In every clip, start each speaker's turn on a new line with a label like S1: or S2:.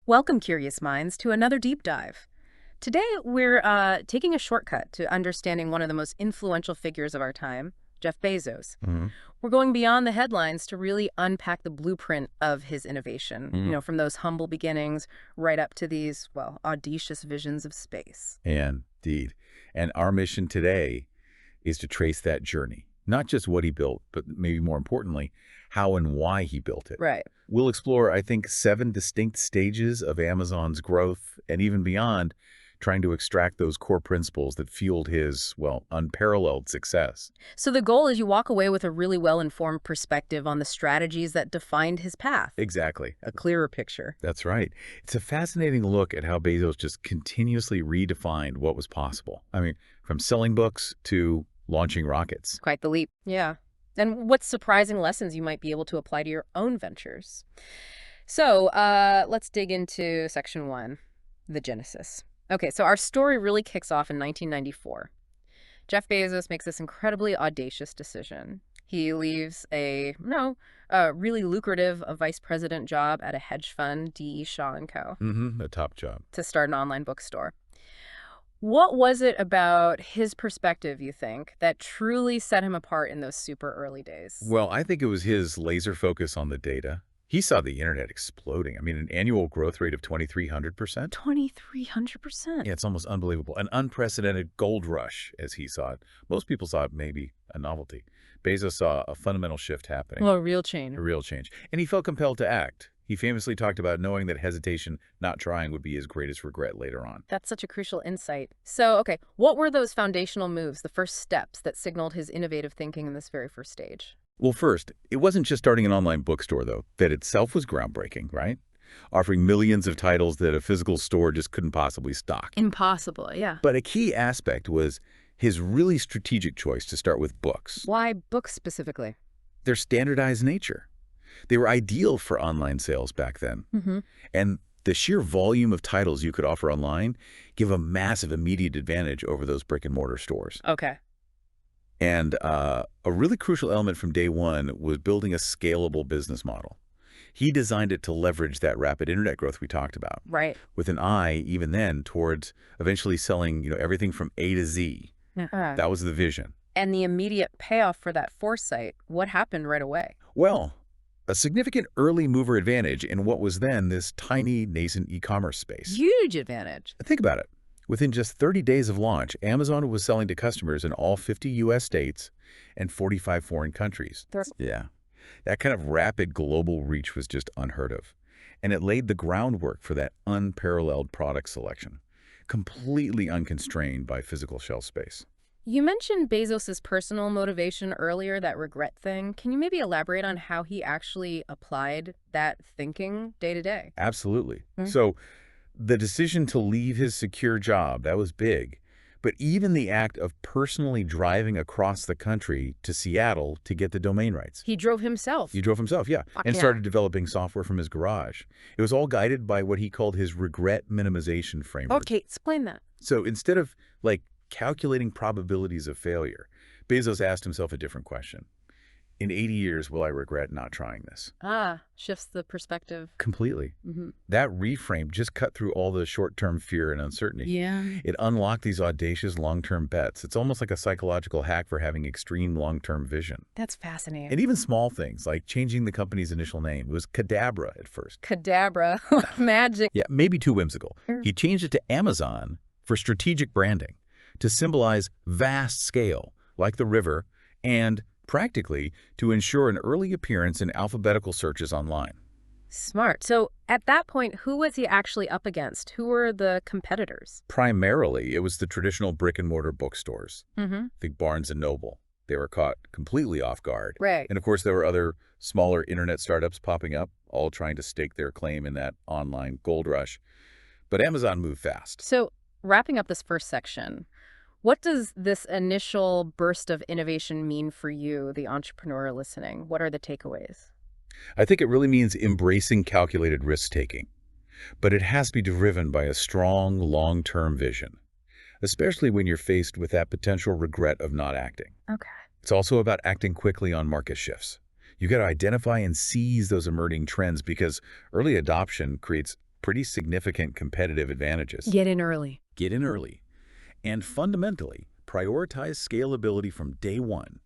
S1: Welcome, curious minds, to another deep dive. Today, we're taking a shortcut to understanding one of the most influential figures of our time, Jeff Bezos.
S2: Hmm.
S1: We're going beyond the headlines to really unpack the blueprint of his innovation,
S2: Mm.
S1: from those humble beginnings right up to these, well, audacious visions of space.
S2: Indeed. And our mission today is to trace that journey. Not just what he built, but maybe more importantly, how and why he built it.
S1: Right.
S2: We'll explore, I think, 7 distinct stages of Amazon's growth and even beyond, trying to extract those core principles that fueled his, well, unparalleled success.
S1: So the goal is you walk away with a really well-informed perspective on the strategies that defined his path,
S2: Exactly.
S1: a clearer picture.
S2: That's right. It's a fascinating look at how Bezos just continuously redefined what was possible. I mean, from selling books to launching rockets.
S1: Quite the leap. Yeah. And what surprising lessons you might be able to apply to your own ventures. So let's dig into section 1, the genesis. Okay, so our story really kicks off in 1994. Jeff Bezos makes this incredibly audacious decision. He leaves a really lucrative vice president job at a hedge fund, D.E. Shaw and Co.,
S2: A top job.
S1: to start an online bookstore. What was it about his perspective, you think, that truly set him apart in those super early days?
S2: Well, I think it was his laser focus on the data. He saw the internet exploding. I mean, an annual growth rate of 2,300%.
S1: 2,300%.
S2: Yeah, it's almost unbelievable. An unprecedented gold rush, as he saw it. Most people saw it maybe a novelty. Bezos saw a fundamental shift happening,
S1: Well, a real
S2: a
S1: change.
S2: real change. And he felt compelled to act. He famously talked about knowing that hesitation, not trying, would be his greatest regret later on.
S1: That's such a crucial insight. So, okay, what were those foundational moves, the first steps that signaled his innovative thinking in this very first stage?
S2: Well, first, it wasn't just starting an online bookstore, though. That itself was groundbreaking, right? Offering millions of titles that a physical store just couldn't possibly stock.
S1: Impossible, yeah.
S2: But a key aspect was his really strategic choice to start with books.
S1: Why books specifically?
S2: Their standardized nature. They were ideal for online sales back then.
S1: Mm-hmm.
S2: And the sheer volume of titles you could offer online give a massive immediate advantage over those brick-and-mortar stores.
S1: Okay.
S2: And a really crucial element from day one was building a scalable business model. He designed it to leverage that rapid internet growth we talked about,
S1: Right.
S2: with an eye, even then, towards eventually selling, everything from A to Z. That was the vision.
S1: And the immediate payoff for that foresight, what happened right away?
S2: Well, a significant early mover advantage in what was then this tiny, nascent e-commerce space.
S1: Huge advantage.
S2: Think about it. Within just 30 days of launch, Amazon was selling to customers in all 50 U.S. states and 45 foreign countries. Yeah. That kind of rapid global reach was just unheard of. And it laid the groundwork for that unparalleled product selection, completely unconstrained by physical shelf space.
S1: You mentioned Bezos's personal motivation earlier, that regret thing. Can you maybe elaborate on how he actually applied that thinking day to day?
S2: Absolutely.
S1: Mm.
S2: So the decision to leave his secure job, that was big. But even the act of personally driving across the country to Seattle to get the domain rights.
S1: He drove himself.
S2: He drove himself, yeah,
S1: Fuck
S2: and
S1: yeah.
S2: started developing software from his garage. It was all guided by what he called his regret minimization framework.
S1: Okay, explain that.
S2: So instead of, calculating probabilities of failure, Bezos asked himself a different question. In 80 years, will I regret not trying this?
S1: Shifts the perspective.
S2: Completely.
S1: Mm-hmm.
S2: That reframe just cut through all the short-term fear and uncertainty.
S1: Yeah.
S2: It unlocked these audacious long-term bets. It's almost like a psychological hack for having extreme long-term vision.
S1: That's fascinating.
S2: And even small things like changing the company's initial name. It was Cadabra at first.
S1: Cadabra. Magic.
S2: Yeah, maybe too whimsical.
S1: Sure.
S2: He changed it to Amazon for strategic branding, to symbolize vast scale, like the river, and practically to ensure an early appearance in alphabetical searches online.
S1: Smart. So at that point, who was he actually up against? Who were the competitors?
S2: Primarily, it was the traditional brick-and-mortar bookstores.
S1: Mm-hmm.
S2: Think Barnes and Noble. They were caught completely off guard.
S1: Right.
S2: And of course, there were other smaller internet startups popping up, all trying to stake their claim in that online gold rush. But Amazon moved fast.
S1: So wrapping up this first section, what does this initial burst of innovation mean for you, the entrepreneur listening? What are the takeaways?
S2: I think it really means embracing calculated risk-taking. But it has to be driven by a strong, long-term vision, especially when you're faced with that potential regret of not acting.
S1: Okay.
S2: It's also about acting quickly on market shifts. You got to identify and seize those emerging trends because early adoption creates pretty significant competitive advantages.
S1: Get in early.
S2: Get in early. And fundamentally, prioritize scalability from day one.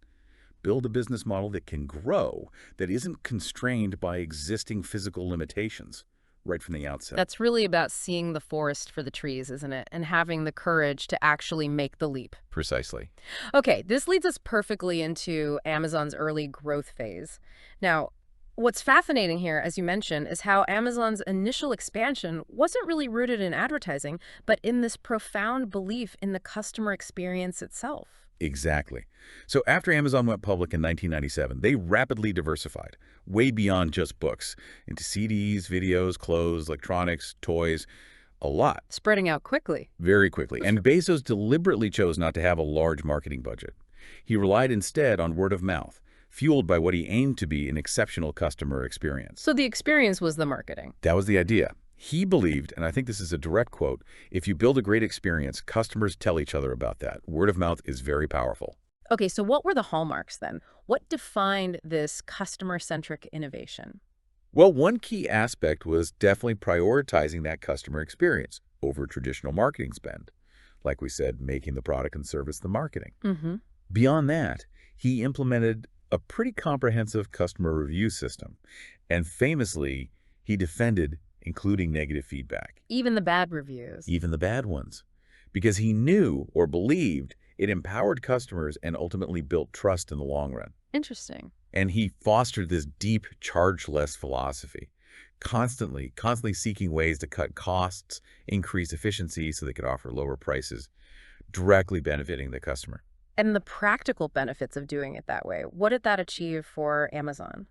S2: Build a business model that can grow, that isn't constrained by existing physical limitations right from the outset.
S1: That's really about seeing the forest for the trees, isn't it? And having the courage to actually make the leap.
S2: Precisely.
S1: Okay, this leads us perfectly into Amazon's early growth phase. Now, what's fascinating here, as you mentioned, is how Amazon's initial expansion wasn't really rooted in advertising, but in this profound belief in the customer experience itself.
S2: Exactly. So after Amazon went public in 1997, they rapidly diversified, way beyond just books, into CDs, videos, clothes, electronics, toys, a lot.
S1: Spreading out quickly.
S2: Very quickly. And Bezos deliberately chose not to have a large marketing budget. He relied instead on word of mouth, fueled by what he aimed to be an exceptional customer experience.
S1: So the experience was the marketing.
S2: That was the idea. He believed, and I think this is a direct quote, if you build a great experience, customers tell each other about that. Word of mouth is very powerful.
S1: Okay, so what were the hallmarks then? What defined this customer-centric innovation?
S2: Well, one key aspect was definitely prioritizing that customer experience over traditional marketing spend. Like we said, making the product and service the marketing.
S1: Mm-hmm.
S2: Beyond that, he implemented a pretty comprehensive customer review system. And famously, he defended including negative feedback.
S1: Even the bad reviews.
S2: Even the bad ones. Because he knew or believed it empowered customers and ultimately built trust in the long run.
S1: Interesting.
S2: And he fostered this deep charge-less philosophy, constantly seeking ways to cut costs, increase efficiency so they could offer lower prices, directly benefiting the customer.
S1: And the practical benefits of doing it that way, what did that achieve for Amazon?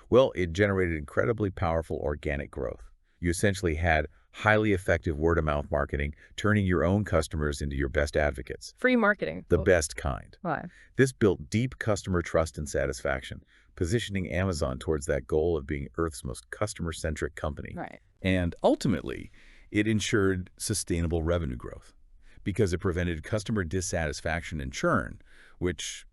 S2: Well, it generated incredibly powerful organic growth. You essentially had highly effective word-of-mouth marketing, turning your own customers into your best advocates.
S1: Free marketing.
S2: The best kind.
S1: Why?
S2: This built deep customer trust and satisfaction, positioning Amazon towards that goal of being Earth's most customer-centric company.
S1: Right.
S2: And ultimately, it ensured sustainable revenue growth because it prevented customer dissatisfaction and churn, which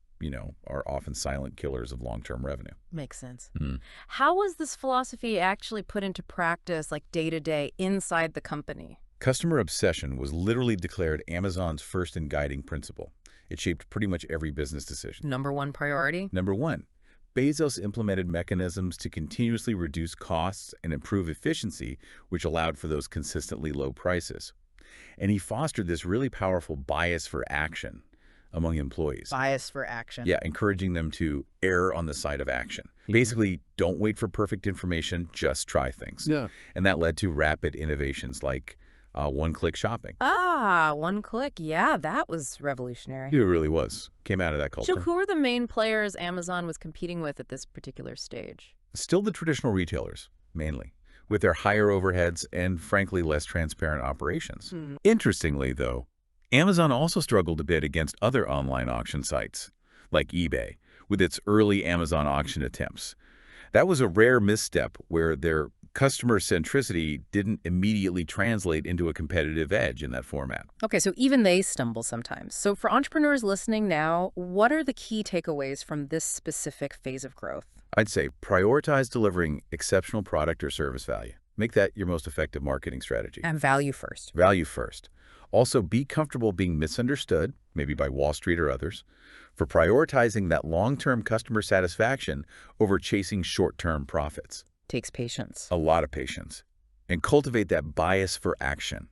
S2: are often silent killers of long-term revenue.
S1: Makes sense.
S2: Mm.
S1: How was this philosophy actually put into practice, like day-to-day, inside the company?
S2: Customer obsession was literally declared Amazon's first and guiding principle. It shaped pretty much every business decision.
S1: Number one priority?
S2: Number one, Bezos implemented mechanisms to continuously reduce costs and improve efficiency, which allowed for those consistently low prices. And he fostered this really powerful bias for action among employees.
S1: Bias for action.
S2: Yeah, encouraging them to err on the side of action. Basically, don't wait for perfect information, just try things.
S3: Yeah.
S2: And that led to rapid innovations like one-click shopping.
S1: Ah, one click. Yeah, that was revolutionary.
S2: It really was. Came out of that culture.
S1: So who are the main players Amazon was competing with at this particular stage?
S2: Still the traditional retailers, mainly, with their higher overheads and, frankly, less transparent operations. Interestingly, though, Amazon also struggled a bit against other online auction sites, like eBay, with its early Amazon auction attempts. That was a rare misstep where their customer centricity didn't immediately translate into a competitive edge in that format.
S1: Okay, so even they stumble sometimes. So for entrepreneurs listening now, what are the key takeaways from this specific phase of growth?
S2: I'd say prioritize delivering exceptional product or service value. Make that your most effective marketing strategy.
S1: And value first.
S2: Value first. Also, be comfortable being misunderstood, maybe by Wall Street or others, for prioritizing that long-term customer satisfaction over chasing short-term profits.
S1: Takes patience.
S2: A lot of patience. And cultivate that bias for action.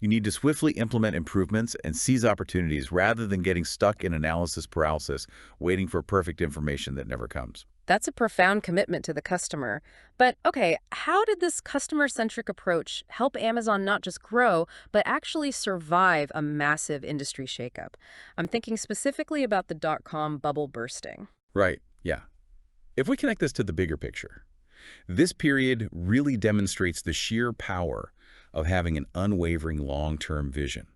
S2: You need to swiftly implement improvements and seize opportunities rather than getting stuck in analysis paralysis, waiting for perfect information that never comes.
S1: That's a profound commitment to the customer. But okay, how did this customer-centric approach help Amazon not just grow, but actually survive a massive industry shakeup? I'm thinking specifically about the dot-com bubble bursting.
S2: Right, yeah. If we connect this to the bigger picture, this period really demonstrates the sheer power of having an unwavering long-term vision,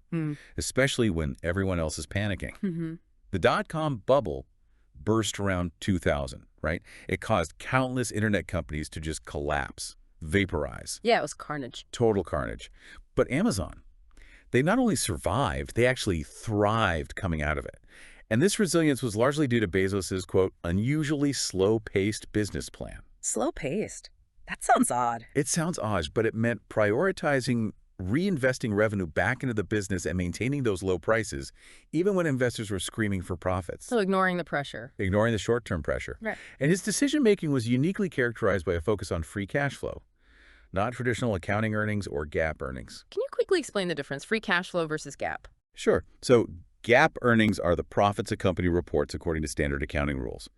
S2: especially when everyone else is panicking. The dot-com bubble burst around 2000, right? It caused countless internet companies to just collapse, vaporize.
S1: Yeah, it was carnage.
S2: Total carnage. But Amazon, they not only survived, they actually thrived coming out of it. And this resilience was largely due to Bezos's, quote, unusually slow-paced business plan.
S1: Slow-paced. That sounds odd.
S2: It sounds odd, but it meant prioritizing reinvesting revenue back into the business and maintaining those low prices, even when investors were screaming for profits,
S1: So ignoring the pressure.
S2: ignoring the short-term pressure.
S1: Right.
S2: And his decision-making was uniquely characterized by a focus on free cash flow, not traditional accounting earnings or GAAP earnings.
S1: Can you quickly explain the difference, free cash flow versus GAAP?
S2: Sure. So GAAP earnings are the profits a company reports according to standard accounting rules.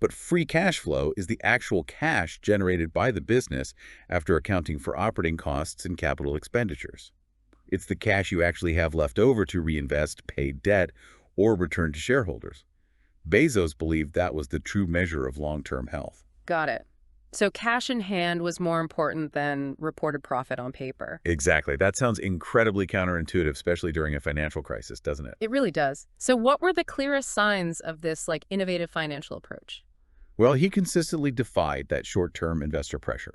S2: But free cash flow is the actual cash generated by the business after accounting for operating costs and capital expenditures. It's the cash you actually have left over to reinvest, pay debt, or return to shareholders. Bezos believed that was the true measure of long-term health.
S1: Got it. So cash in hand was more important than reported profit on paper.
S2: Exactly. That sounds incredibly counterintuitive, especially during a financial crisis, doesn't it?
S1: It really does. So what were the clearest signs of this innovative financial approach?
S2: Well, he consistently defied that short-term investor pressure.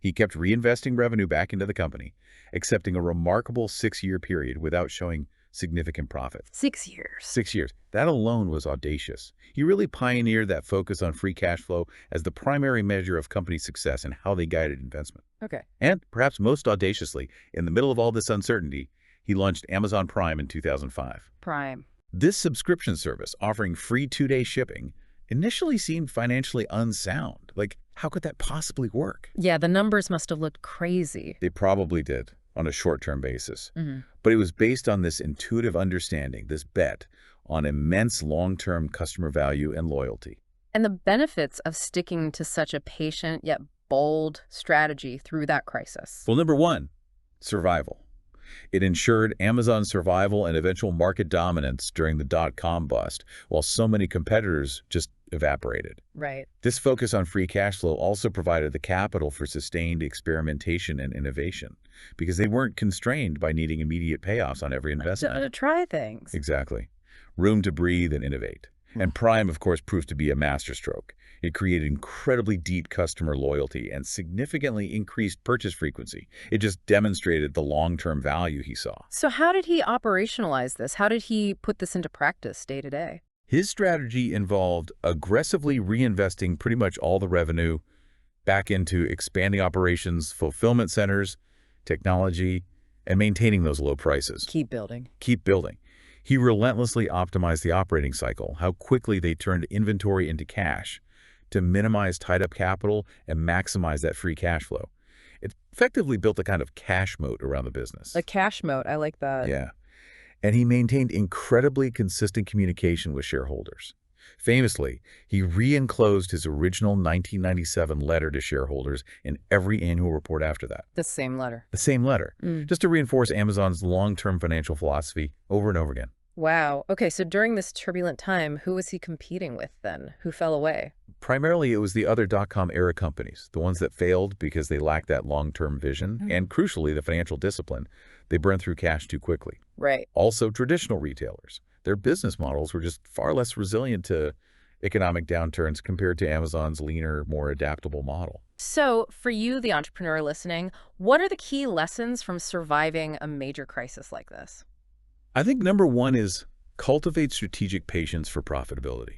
S2: He kept reinvesting revenue back into the company, accepting a remarkable 6-year period without showing significant profit.
S1: 6 years.
S2: 6 years. That alone was audacious. He really pioneered that focus on free cash flow as the primary measure of company success and how they guided investment.
S1: Okay.
S2: And perhaps most audaciously, in the middle of all this uncertainty, he launched Amazon Prime in 2005.
S1: Prime.
S2: This subscription service, offering free 2-day shipping, initially seemed financially unsound. How could that possibly work?
S1: Yeah, the numbers must have looked crazy.
S2: They probably did on a short-term basis.
S1: Mm-hmm.
S2: But it was based on this intuitive understanding, this bet on immense long-term customer value and loyalty.
S1: And the benefits of sticking to such a patient yet bold strategy through that crisis.
S2: Well, number one, survival. It ensured Amazon's survival and eventual market dominance during the dot-com bust, while so many competitors just evaporated.
S1: Right.
S2: This focus on free cash flow also provided the capital for sustained experimentation and innovation, because they weren't constrained by needing immediate payoffs on every investment.
S1: To try things.
S2: Exactly. Room to breathe and innovate. And Prime, of course, proved to be a masterstroke. It created incredibly deep customer loyalty and significantly increased purchase frequency. It just demonstrated the long-term value he saw.
S1: So how did he operationalize this? How did he put this into practice day to day?
S2: His strategy involved aggressively reinvesting pretty much all the revenue back into expanding operations, fulfillment centers, technology, and maintaining those low prices.
S1: Keep building.
S2: Keep building. He relentlessly optimized the operating cycle, how quickly they turned inventory into cash, to minimize tied-up capital and maximize that free cash flow. It effectively built a kind of cash moat around the business.
S1: A cash moat. I like that.
S2: Yeah. And he maintained incredibly consistent communication with shareholders. Famously, he re-enclosed his original 1997 letter to shareholders in every annual report after that.
S1: The same letter.
S2: The same letter, just to reinforce Amazon's long-term financial philosophy over and over again.
S1: Wow. Okay, so during this turbulent time, who was he competing with then? Who fell away?
S2: Primarily, it was the other dot-com era companies, the ones that failed because they lacked that long-term vision, and crucially, the financial discipline. They burned through cash too quickly.
S1: Right.
S2: Also, traditional retailers. Their business models were just far less resilient to economic downturns compared to Amazon's leaner, more adaptable model.
S1: So for you, the entrepreneur listening, what are the key lessons from surviving a major crisis like this?
S2: I think number one is cultivate strategic patience for profitability.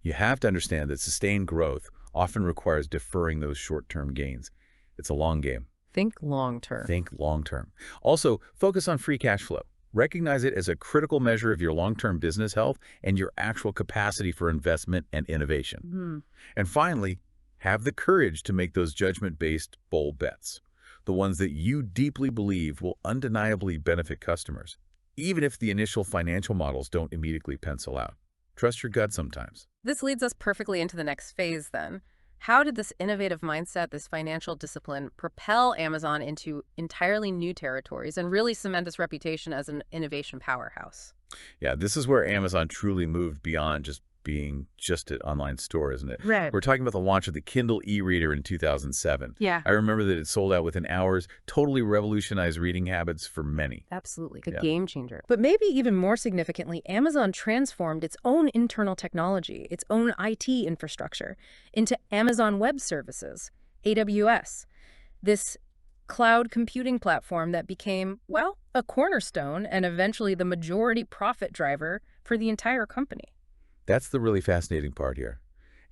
S2: You have to understand that sustained growth often requires deferring those short-term gains. It's a long game.
S1: Think long term.
S2: Think long-term. Also, focus on free cash flow. Recognize it as a critical measure of your long-term business health and your actual capacity for investment and innovation. And finally, have the courage to make those judgment-based, bold bets, the ones that you deeply believe will undeniably benefit customers, even if the initial financial models don't immediately pencil out. Trust your gut sometimes.
S1: This leads us perfectly into the next phase then. How did this innovative mindset, this financial discipline, propel Amazon into entirely new territories and really cement its reputation as an innovation powerhouse?
S2: Yeah, this is where Amazon truly moved beyond just being just an online store, isn't it?
S1: Right.
S2: We're talking about the launch of the Kindle e-reader in 2007.
S1: Yeah.
S2: I remember that it sold out within hours, totally revolutionized reading habits for many.
S1: Absolutely. A game changer. But maybe even more significantly, Amazon transformed its own internal technology, its own IT infrastructure, into Amazon Web Services, AWS. This cloud computing platform that became, well, a cornerstone and eventually the majority profit driver for the entire company.
S2: That's the really fascinating part here.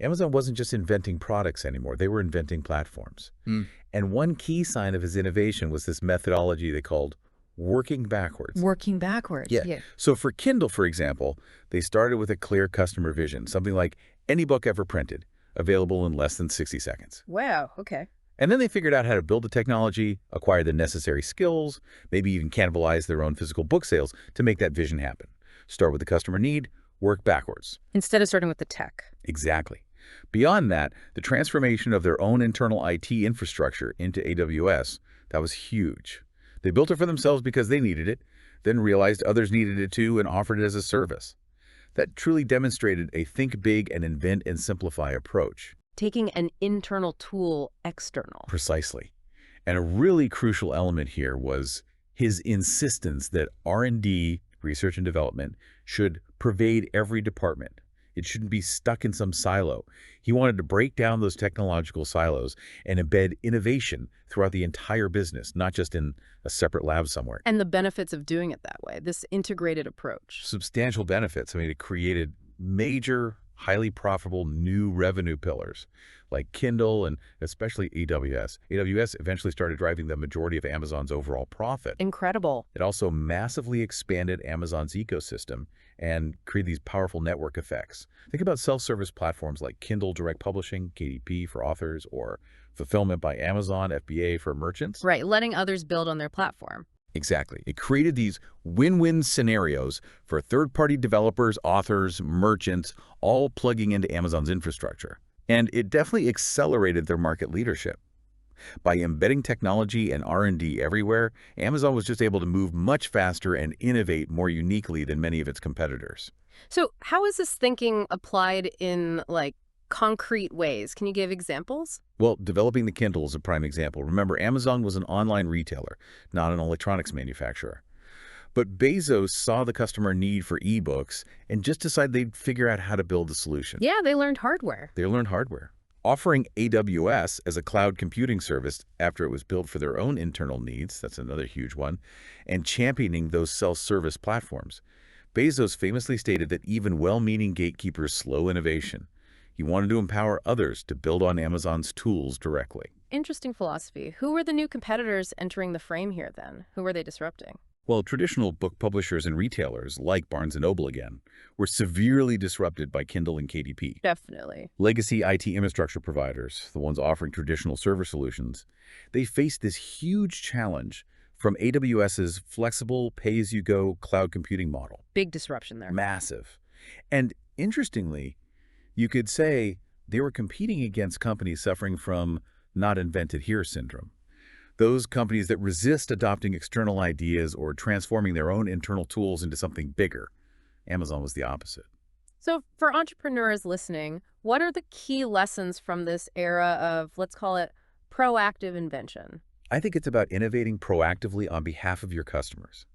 S2: Amazon wasn't just inventing products anymore. They were inventing platforms. And one key sign of his innovation was this methodology they called working backwards.
S1: Working backwards.
S2: Yeah. So for Kindle, for example, they started with a clear customer vision, something like any book ever printed, available in less than 60 seconds.
S1: Wow. Okay.
S2: And then they figured out how to build the technology, acquire the necessary skills, maybe even cannibalize their own physical book sales to make that vision happen. Start with the customer need, work backwards.
S1: Instead of starting with the tech.
S2: Exactly. Beyond that, the transformation of their own internal IT infrastructure into AWS, that was huge. They built it for themselves because they needed it, then realized others needed it too and offered it as a service. That truly demonstrated a think big and invent and simplify approach.
S1: Taking an internal tool external.
S2: Precisely. And a really crucial element here was his insistence that R&D, research and development, should pervade every department. It shouldn't be stuck in some silo. He wanted to break down those technological silos and embed innovation throughout the entire business, not just in a separate lab somewhere.
S1: And the benefits of doing it that way, this integrated approach.
S2: Substantial benefits. I mean, it created major, highly profitable new revenue pillars like Kindle and especially AWS. AWS eventually started driving the majority of Amazon's overall profit.
S1: Incredible.
S2: It also massively expanded Amazon's ecosystem and created these powerful network effects. Think about self-service platforms like Kindle Direct Publishing, KDP for authors, or Fulfillment by Amazon, FBA for merchants.
S1: Right, letting others build on their platform.
S2: Exactly. It created these win-win scenarios for third-party developers, authors, merchants, all plugging into Amazon's infrastructure. And it definitely accelerated their market leadership. By embedding technology and R&D everywhere, Amazon was just able to move much faster and innovate more uniquely than many of its competitors.
S1: So how is this thinking applied in, like, concrete ways? Can you give examples?
S2: Well, developing the Kindle is a prime example. Remember, Amazon was an online retailer, not an electronics manufacturer. But Bezos saw the customer need for ebooks and just decided they'd figure out how to build the solution.
S1: Yeah, they learned hardware.
S2: They learned hardware. Offering AWS as a cloud computing service after it was built for their own internal needs, that's another huge one, and championing those self-service platforms. Bezos famously stated that even well-meaning gatekeepers slow innovation. He wanted to empower others to build on Amazon's tools directly.
S1: Interesting philosophy. Who were the new competitors entering the frame here then? Who were they disrupting?
S2: Well, traditional book publishers and retailers, like Barnes & Noble again, were severely disrupted by Kindle and KDP.
S1: Definitely.
S2: Legacy IT infrastructure providers, the ones offering traditional server solutions, they faced this huge challenge from AWS's flexible pay-as-you-go cloud computing model.
S1: Big disruption there.
S2: Massive. And interestingly, you could say they were competing against companies suffering from not invented here syndrome. Those companies that resist adopting external ideas or transforming their own internal tools into something bigger. Amazon was the opposite.
S1: So for entrepreneurs listening, what are the key lessons from this era of, let's call it, proactive invention?
S2: I think it's about innovating proactively on behalf of your customers.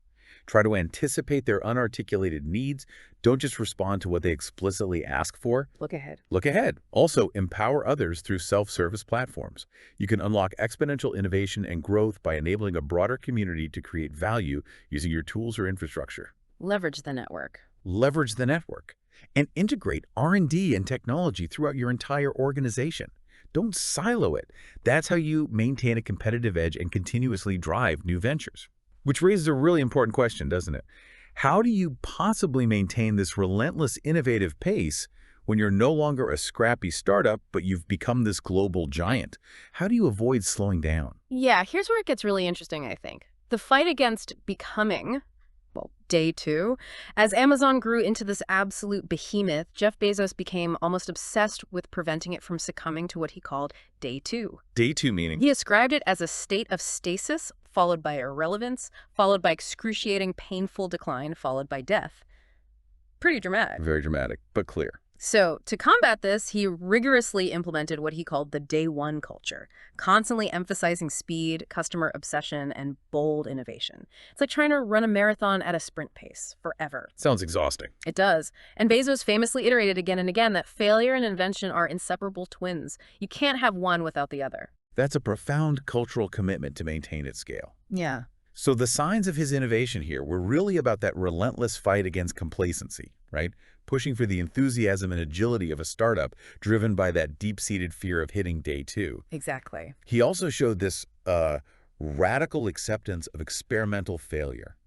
S2: Try to anticipate their unarticulated needs. Don't just respond to what they explicitly ask for.
S1: Look ahead.
S2: Look ahead. Also, empower others through self-service platforms. You can unlock exponential innovation and growth by enabling a broader community to create value using your tools or infrastructure.
S1: Leverage the network.
S2: Leverage the network. And integrate R&D and technology throughout your entire organization. Don't silo it. That's how you maintain a competitive edge and continuously drive new ventures. Which raises a really important question, doesn't it? How do you possibly maintain this relentless innovative pace when you're no longer a scrappy startup, but you've become this global giant? How do you avoid slowing down?
S1: Yeah, here's where it gets really interesting, I think. The fight against becoming, well, day two. As Amazon grew into this absolute behemoth, Jeff Bezos became almost obsessed with preventing it from succumbing to what he called day two.
S2: Day two meaning?
S1: He ascribed it as a state of stasis, followed by irrelevance, followed by excruciating, painful decline, followed by death. Pretty dramatic.
S2: Very dramatic, but clear.
S1: So to combat this, he rigorously implemented what he called the day one culture, constantly emphasizing speed, customer obsession, and bold innovation. It's like trying to run a marathon at a sprint pace forever.
S2: Sounds exhausting.
S1: It does. And Bezos famously iterated again and again that failure and invention are inseparable twins. You can't have one without the other.
S2: That's a profound cultural commitment to maintain its scale.
S1: Yeah.
S2: So the signs of his innovation here were really about that relentless fight against complacency, right? Pushing for the enthusiasm and agility of a startup driven by that deep-seated fear of hitting day two.
S1: Exactly.
S2: He also showed this radical acceptance of experimental failure.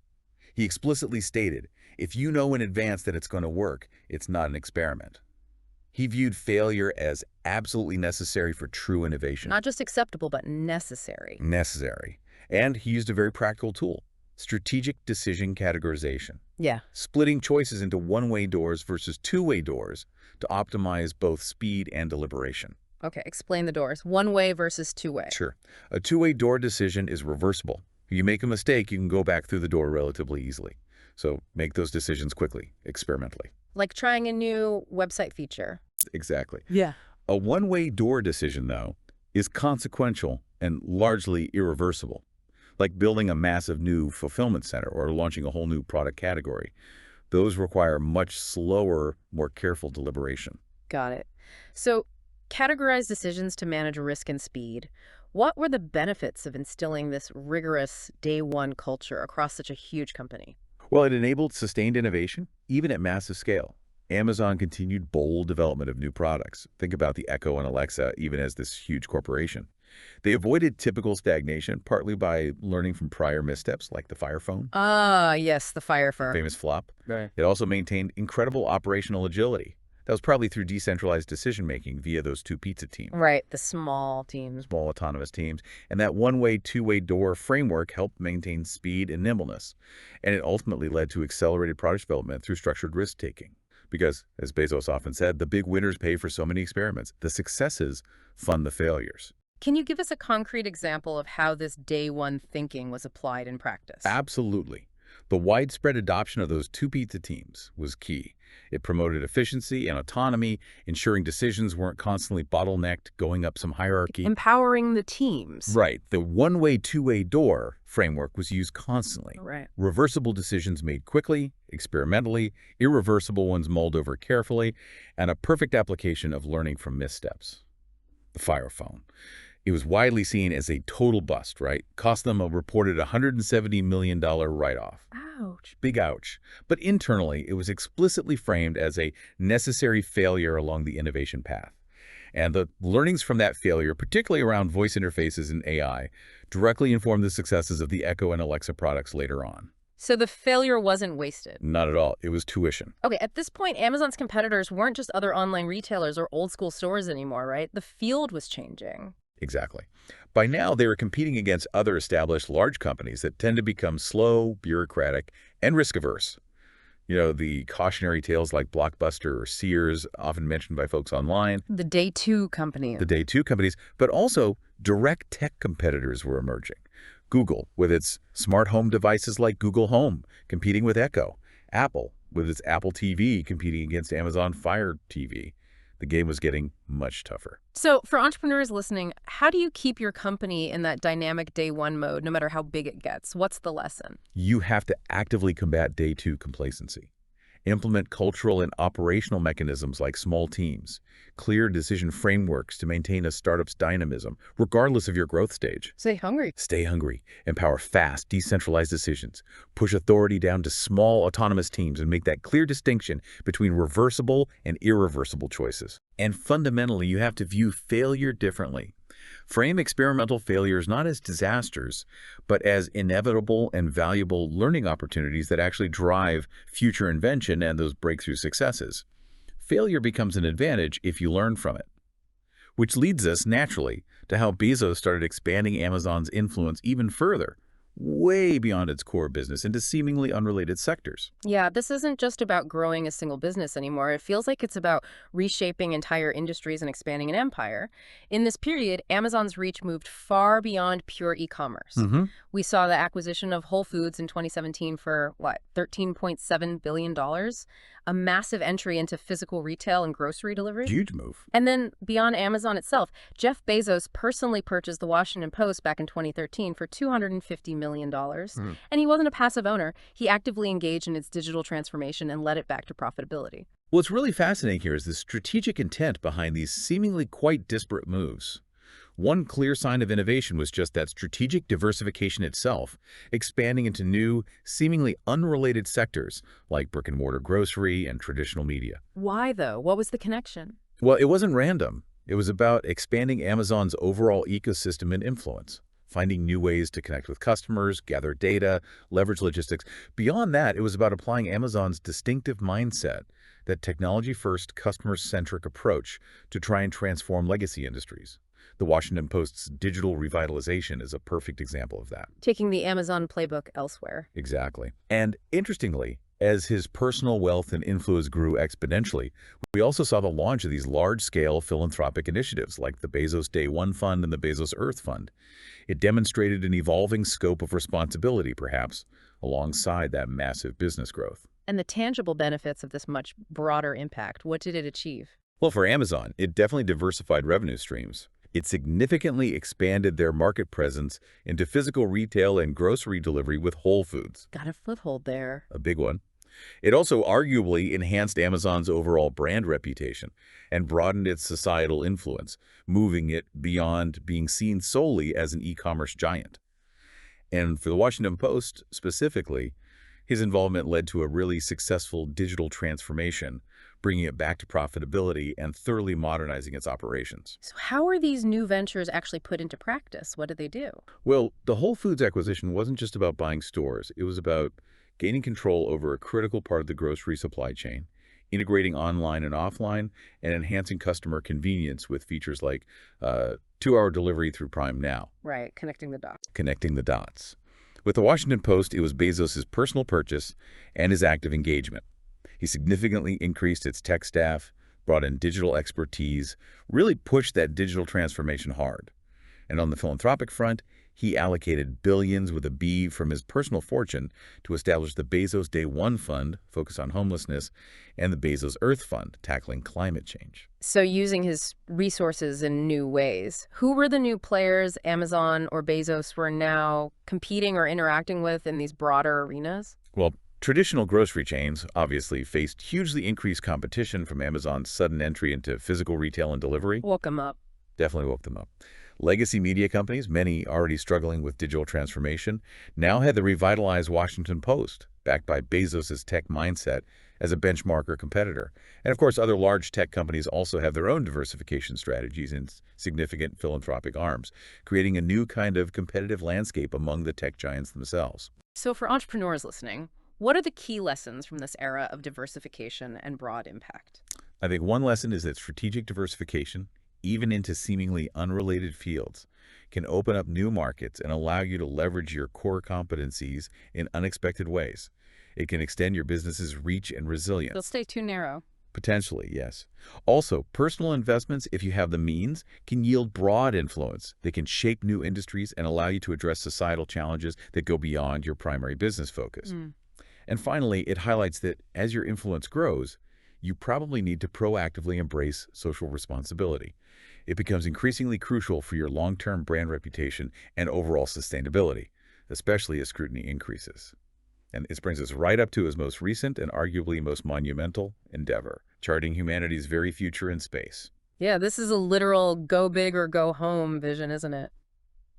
S2: He explicitly stated, if you know in advance that it's going to work, it's not an experiment. He viewed failure as absolutely necessary for true innovation.
S1: Not just acceptable, but necessary.
S2: Necessary. And he used a very practical tool, strategic decision categorization.
S1: Yeah.
S2: Splitting choices into one-way doors versus two-way doors to optimize both speed and deliberation.
S1: Okay, explain the doors. One way versus two way.
S2: Sure. A two-way door decision is reversible. If you make a mistake, you can go back through the door relatively easily. So make those decisions quickly, experimentally.
S1: Like trying a new website feature.
S2: Exactly.
S1: Yeah.
S2: A one-way door decision, though, is consequential and largely irreversible, like building a massive new fulfillment center or launching a whole new product category. Those require much slower, more careful deliberation.
S1: Got it. So, categorize decisions to manage risk and speed. What were the benefits of instilling this rigorous day one culture across such a huge company?
S2: Well, it enabled sustained innovation, even at massive scale. Amazon continued bold development of new products. Think about the Echo and Alexa, even as this huge corporation. They avoided typical stagnation, partly by learning from prior missteps, like the Fire Phone,
S1: Ah, yes, the Fire Firm.
S2: famous flop.
S1: Right.
S2: It also maintained incredible operational agility. That was probably through decentralized decision-making via those two pizza teams.
S1: Right, the small teams.
S2: Small autonomous teams, and that one-way, two-way door framework helped maintain speed and nimbleness. And it ultimately led to accelerated product development through structured risk-taking. Because, as Bezos often said, the big winners pay for so many experiments. The successes fund the failures.
S1: Can you give us a concrete example of how this day one thinking was applied in practice?
S2: Absolutely. The widespread adoption of those two pizza teams was key. It promoted efficiency and autonomy, ensuring decisions weren't constantly bottlenecked, going up some hierarchy.
S1: Empowering the teams.
S2: Right. The one-way, two-way door framework was used constantly.
S1: Right.
S2: Reversible decisions made quickly, experimentally, irreversible ones mulled over carefully, and a perfect application of learning from missteps. The Fire Phone. It was widely seen as a total bust, right? Cost them a reported $170 million write-off.
S1: Ouch.
S2: Big ouch. But internally, it was explicitly framed as a necessary failure along the innovation path. And the learnings from that failure, particularly around voice interfaces and AI, directly informed the successes of the Echo and Alexa products later on.
S1: So the failure wasn't wasted.
S2: Not at all. It was tuition.
S1: Okay, at this point, Amazon's competitors weren't just other online retailers or old school stores anymore, right? The field was changing.
S2: Exactly. By now, they were competing against other established large companies that tend to become slow, bureaucratic, and risk-averse. You know, the cautionary tales like Blockbuster or Sears, often mentioned by folks online.
S1: The day two company.
S2: The day two companies, but also direct tech competitors were emerging. Google, with its smart home devices like Google Home, competing with Echo. Apple, with its Apple TV, competing against Amazon Fire TV. The game was getting much tougher.
S1: So for entrepreneurs listening, how do you keep your company in that dynamic day one mode, no matter how big it gets? What's the lesson?
S2: You have to actively combat day two complacency. Implement cultural and operational mechanisms like small teams, clear decision frameworks to maintain a startup's dynamism, regardless of your growth stage.
S1: Stay hungry.
S2: Stay hungry, empower fast, decentralized decisions, push authority down to small, autonomous teams, and make that clear distinction between reversible and irreversible choices. And fundamentally, you have to view failure differently. Frame experimental failures not as disasters, but as inevitable and valuable learning opportunities that actually drive future invention and those breakthrough successes. Failure becomes an advantage if you learn from it. Which leads us, naturally, to how Bezos started expanding Amazon's influence even further, way beyond its core business into seemingly unrelated sectors.
S1: Yeah, this isn't just about growing a single business anymore. It feels like it's about reshaping entire industries and expanding an empire. In this period, Amazon's reach moved far beyond pure e-commerce. We saw the acquisition of Whole Foods in 2017 for, what, $13.7 billion? A massive entry into physical retail and grocery delivery.
S2: Huge move.
S1: And then, beyond Amazon itself, Jeff Bezos personally purchased the Washington Post back in 2013 for $250 million. And he wasn't a passive owner. He actively engaged in its digital transformation and led it back to profitability.
S2: What's really fascinating here is the strategic intent behind these seemingly quite disparate moves. One clear sign of innovation was just that strategic diversification itself, expanding into new, seemingly unrelated sectors like brick-and-mortar grocery and traditional media.
S1: Why, though? What was the connection?
S2: Well, it wasn't random. It was about expanding Amazon's overall ecosystem and influence, finding new ways to connect with customers, gather data, leverage logistics. Beyond that, it was about applying Amazon's distinctive mindset, that technology-first, customer-centric approach to try and transform legacy industries. The Washington Post's digital revitalization is a perfect example of that.
S1: Taking the Amazon playbook elsewhere.
S2: Exactly. And interestingly, as his personal wealth and influence grew exponentially, we also saw the launch of these large-scale philanthropic initiatives like the Bezos Day One Fund and the Bezos Earth Fund. It demonstrated an evolving scope of responsibility, perhaps, alongside that massive business growth.
S1: And the tangible benefits of this much broader impact, what did it achieve?
S2: Well, for Amazon, it definitely diversified revenue streams. It significantly expanded their market presence into physical retail and grocery delivery with Whole Foods.
S1: Got a foothold there.
S2: A big one. It also arguably enhanced Amazon's overall brand reputation and broadened its societal influence, moving it beyond being seen solely as an e-commerce giant. And for the Washington Post specifically, his involvement led to a really successful digital transformation, bringing it back to profitability and thoroughly modernizing its operations.
S1: So how are these new ventures actually put into practice? What did they do?
S2: Well, the Whole Foods acquisition wasn't just about buying stores. It was about gaining control over a critical part of the grocery supply chain, integrating online and offline, and enhancing customer convenience with features like 2-hour delivery through Prime Now.
S1: Right, connecting the dots.
S2: Connecting the dots. With the Washington Post, it was Bezos' personal purchase and his active engagement. He significantly increased its tech staff, brought in digital expertise, really pushed that digital transformation hard. And on the philanthropic front, he allocated billions with a B from his personal fortune to establish the Bezos Day One Fund, focused on homelessness, and the Bezos Earth Fund, tackling climate change.
S1: So using his resources in new ways. Who were the new players Amazon or Bezos were now competing or interacting with in these broader arenas?
S2: Well, traditional grocery chains obviously faced hugely increased competition from Amazon's sudden entry into physical retail and delivery.
S1: Woke them up.
S2: Definitely woke them up. Legacy media companies, many already struggling with digital transformation, now had the revitalized Washington Post, backed by Bezos' tech mindset, as a benchmark or competitor. And of course, other large tech companies also have their own diversification strategies and significant philanthropic arms, creating a new kind of competitive landscape among the tech giants themselves.
S1: So for entrepreneurs listening, what are the key lessons from this era of diversification and broad impact?
S2: I think one lesson is that strategic diversification, even into seemingly unrelated fields, can open up new markets and allow you to leverage your core competencies in unexpected ways. It can extend your business's reach and resilience.
S1: They'll stay too narrow.
S2: Potentially, yes. Also, personal investments, if you have the means, can yield broad influence. They can shape new industries and allow you to address societal challenges that go beyond your primary business focus. And finally, it highlights that as your influence grows, you probably need to proactively embrace social responsibility. It becomes increasingly crucial for your long-term brand reputation and overall sustainability, especially as scrutiny increases. And this brings us right up to his most recent and arguably most monumental endeavor, charting humanity's very future in space.
S1: Yeah, this is a literal go big or go home vision, isn't it?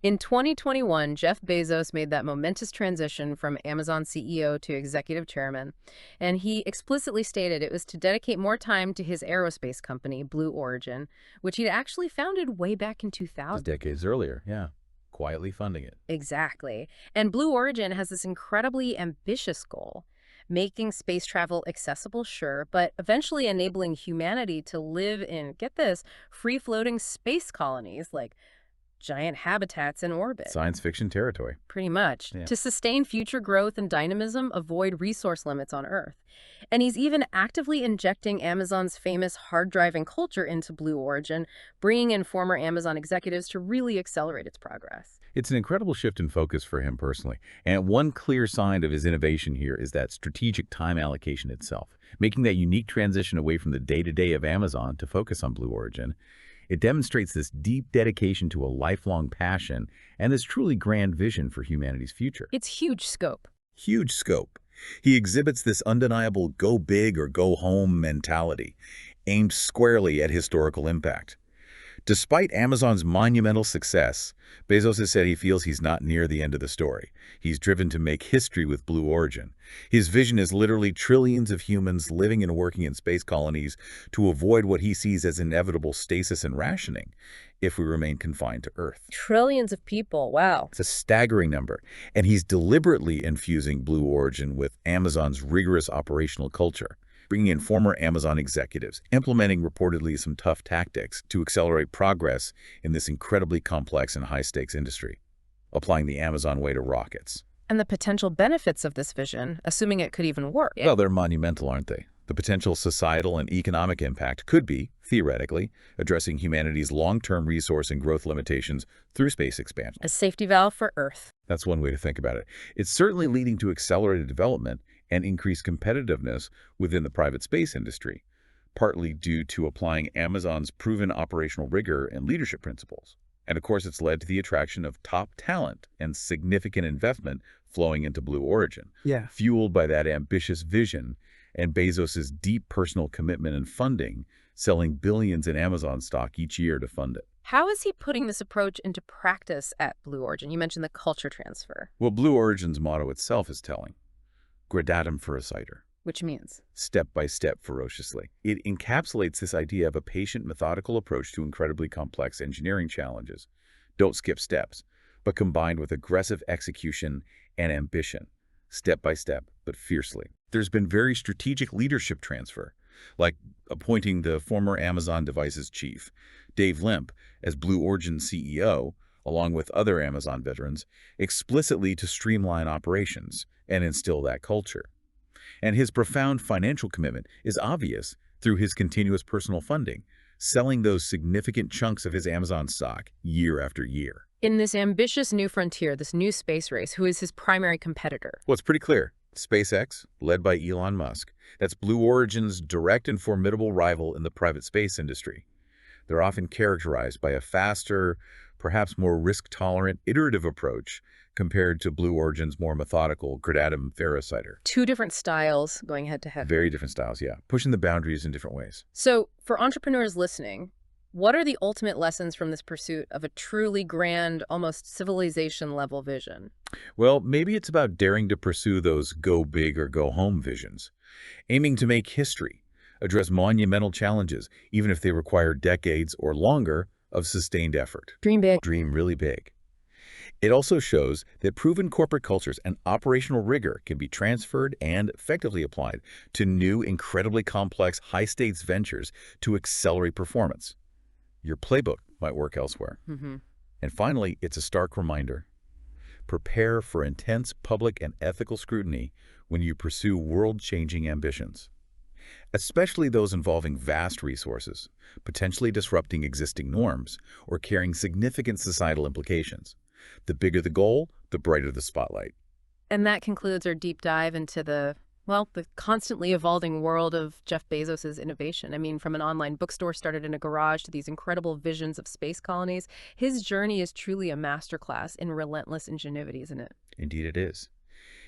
S1: In 2021, Jeff Bezos made that momentous transition from Amazon CEO to executive chairman, and he explicitly stated it was to dedicate more time to his aerospace company, Blue Origin, which he'd actually founded way back in 2000.
S2: Decades earlier, yeah. Quietly funding it.
S1: Exactly. And Blue Origin has this incredibly ambitious goal, making space travel accessible, sure, but eventually enabling humanity to live in, get this, free-floating space colonies like giant habitats in orbit.
S2: Science fiction territory.
S1: Pretty much.
S2: Yeah.
S1: To sustain future growth and dynamism, avoid resource limits on Earth. And he's even actively injecting Amazon's famous hard driving culture into Blue Origin, bringing in former Amazon executives to really accelerate its progress.
S2: It's an incredible shift in focus for him personally. And one clear sign of his innovation here is that strategic time allocation itself, making that unique transition away from the day-to-day of Amazon to focus on Blue Origin. It demonstrates this deep dedication to a lifelong passion and this truly grand vision for humanity's future.
S1: It's huge scope.
S2: Huge scope. He exhibits this undeniable go big or go home mentality, aimed squarely at historical impact. Despite Amazon's monumental success, Bezos has said he feels he's not near the end of the story. He's driven to make history with Blue Origin. His vision is literally trillions of humans living and working in space colonies to avoid what he sees as inevitable stasis and rationing if we remain confined to Earth.
S1: Trillions of people, wow.
S2: It's a staggering number, and he's deliberately infusing Blue Origin with Amazon's rigorous operational culture, bringing in former Amazon executives, implementing reportedly some tough tactics to accelerate progress in this incredibly complex and high-stakes industry, applying the Amazon way to rockets.
S1: And the potential benefits of this vision, assuming it could even work.
S2: Well, they're monumental, aren't they? The potential societal and economic impact could be, theoretically, addressing humanity's long-term resource and growth limitations through space expansion.
S1: A safety valve for Earth.
S2: That's one way to think about it. It's certainly leading to accelerated development and increased competitiveness within the private space industry, partly due to applying Amazon's proven operational rigor and leadership principles. And of course, it's led to the attraction of top talent and significant investment flowing into Blue Origin, fueled by that ambitious vision and Bezos's deep personal commitment and funding, selling billions in Amazon stock each year to fund it.
S1: How is he putting this approach into practice at Blue Origin? You mentioned the culture transfer.
S2: Well, Blue Origin's motto itself is telling. Gradatum ferociter.
S1: Which means?
S2: Step by step ferociously. It encapsulates this idea of a patient, methodical approach to incredibly complex engineering challenges. Don't skip steps, but combined with aggressive execution and ambition. Step by step, but fiercely. There's been very strategic leadership transfer, like appointing the former Amazon Devices chief, Dave Limp, as Blue Origin CEO, along with other Amazon veterans, explicitly to streamline operations and instill that culture. And his profound financial commitment is obvious through his continuous personal funding, selling those significant chunks of his Amazon stock year after year.
S1: In this ambitious new frontier, this new space race, who is his primary competitor?
S2: Well, it's pretty clear. SpaceX, led by Elon Musk, that's Blue Origin's direct and formidable rival in the private space industry. They're often characterized by a faster, perhaps more risk-tolerant, iterative approach compared to Blue Origin's more methodical gradatum ferociter.
S1: Two different styles going head-to-head.
S2: Very different styles, yeah. Pushing the boundaries in different ways.
S1: So, for entrepreneurs listening, what are the ultimate lessons from this pursuit of a truly grand, almost civilization-level vision?
S2: Well, maybe it's about daring to pursue those go big or go home visions, aiming to make history, address monumental challenges, even if they require decades or longer of sustained effort.
S1: Dream big.
S2: Dream really big. It also shows that proven corporate cultures and operational rigor can be transferred and effectively applied to new, incredibly complex, high-stakes ventures to accelerate performance. Your playbook might work elsewhere. And finally, it's a stark reminder. Prepare for intense public and ethical scrutiny when you pursue world-changing ambitions, especially those involving vast resources, potentially disrupting existing norms, or carrying significant societal implications. The bigger the goal, the brighter the spotlight.
S1: And that concludes our deep dive into the constantly evolving world of Jeff Bezos' innovation. I mean, from an online bookstore started in a garage to these incredible visions of space colonies, his journey is truly a masterclass in relentless ingenuity, isn't it?
S2: Indeed it is.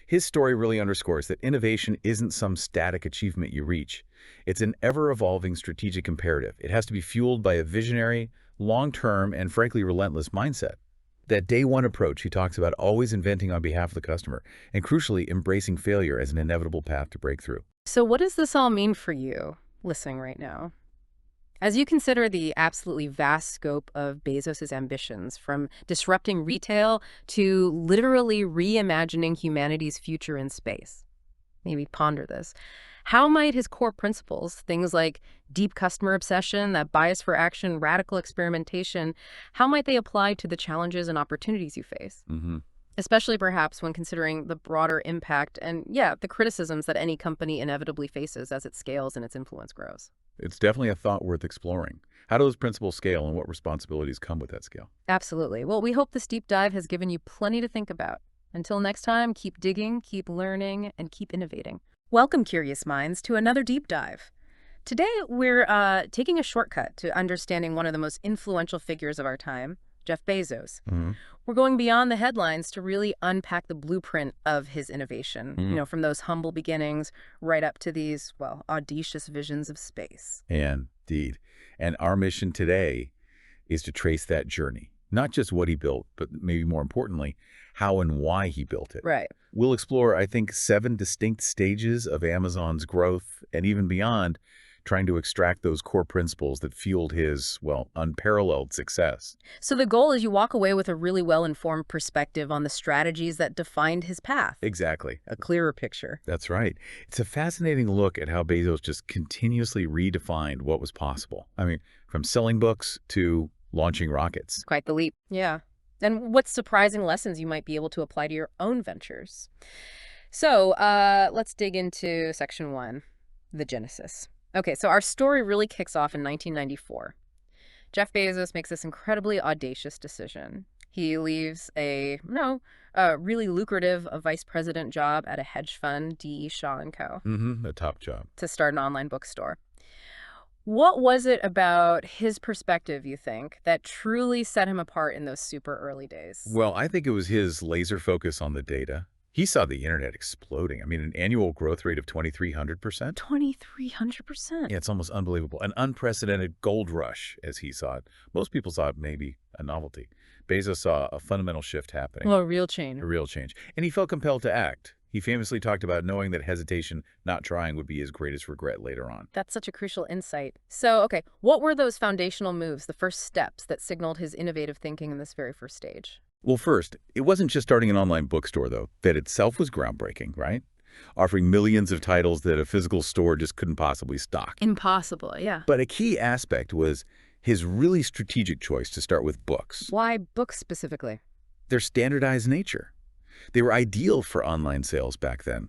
S2: His story really underscores that innovation isn't some static achievement you reach. It's an ever-evolving strategic imperative. It has to be fueled by a visionary, long-term, and frankly relentless mindset. That day-one approach he talks about, always inventing on behalf of the customer, and crucially embracing failure as an inevitable path to breakthrough.
S1: So what does this all mean for you, listening right now? As you consider the absolutely vast scope of Bezos' ambitions, from disrupting retail to literally reimagining humanity's future in space, maybe ponder this. How might his core principles, things like deep customer obsession, that bias for action, radical experimentation, how might they apply to the challenges and opportunities you face? Especially perhaps when considering the broader impact and, the criticisms that any company inevitably faces as it scales and its influence grows.
S2: It's definitely a thought worth exploring. How do those principles scale and what responsibilities come with that scale?
S1: Absolutely. Well, we hope this deep dive has given you plenty to think about. Until next time, keep digging, keep learning, and keep innovating. Welcome, curious minds, to another deep dive. Today, we're taking a shortcut to understanding one of the most influential figures of our time, Jeff Bezos. We're going beyond the headlines to really unpack the blueprint of his innovation, from those humble beginnings right up to these, audacious visions of space.
S2: Indeed. And our mission today is to trace that journey. Not just what he built, but maybe more importantly, how and why he built it.
S1: Right.
S2: We'll explore, I think, 7 distinct stages of Amazon's growth and even beyond, trying to extract those core principles that fueled his, well, unparalleled success.
S1: So the goal is you walk away with a really well-informed perspective on the strategies that defined his path.
S2: Exactly.
S1: A clearer picture.
S2: That's right. It's a fascinating look at how Bezos just continuously redefined what was possible. I mean, from selling books to launching rockets.
S1: Quite the leap. Yeah. And what surprising lessons you might be able to apply to your own ventures. So let's dig into section 1, the genesis. Okay, so our story really kicks off in 1994. Jeff Bezos makes this incredibly audacious decision. He leaves a really lucrative vice president job at a hedge fund, D.E. Shaw & Co.
S2: A top job.
S1: To start an online bookstore. What was it about his perspective, you think, that truly set him apart in those super early days?
S2: Well, I think it was his laser focus on the data. He saw the internet exploding. I mean, an annual growth rate of 2,300%.
S1: 2,300%?
S2: Yeah, it's almost unbelievable. An unprecedented gold rush, as he saw it. Most people saw it maybe a novelty. Bezos saw a fundamental shift happening.
S1: Well, a real change.
S2: A real change. And he felt compelled to act. He famously talked about knowing that hesitation, not trying, would be his greatest regret later on.
S1: That's such a crucial insight. So, okay, what were those foundational moves, the first steps that signaled his innovative thinking in this very first stage?
S2: Well, first, it wasn't just starting an online bookstore, though. That itself was groundbreaking, right? Offering millions of titles that a physical store just couldn't possibly stock.
S1: Impossible, yeah.
S2: But a key aspect was his really strategic choice to start with books.
S1: Why books specifically?
S2: Their standardized nature. They were ideal for online sales back then.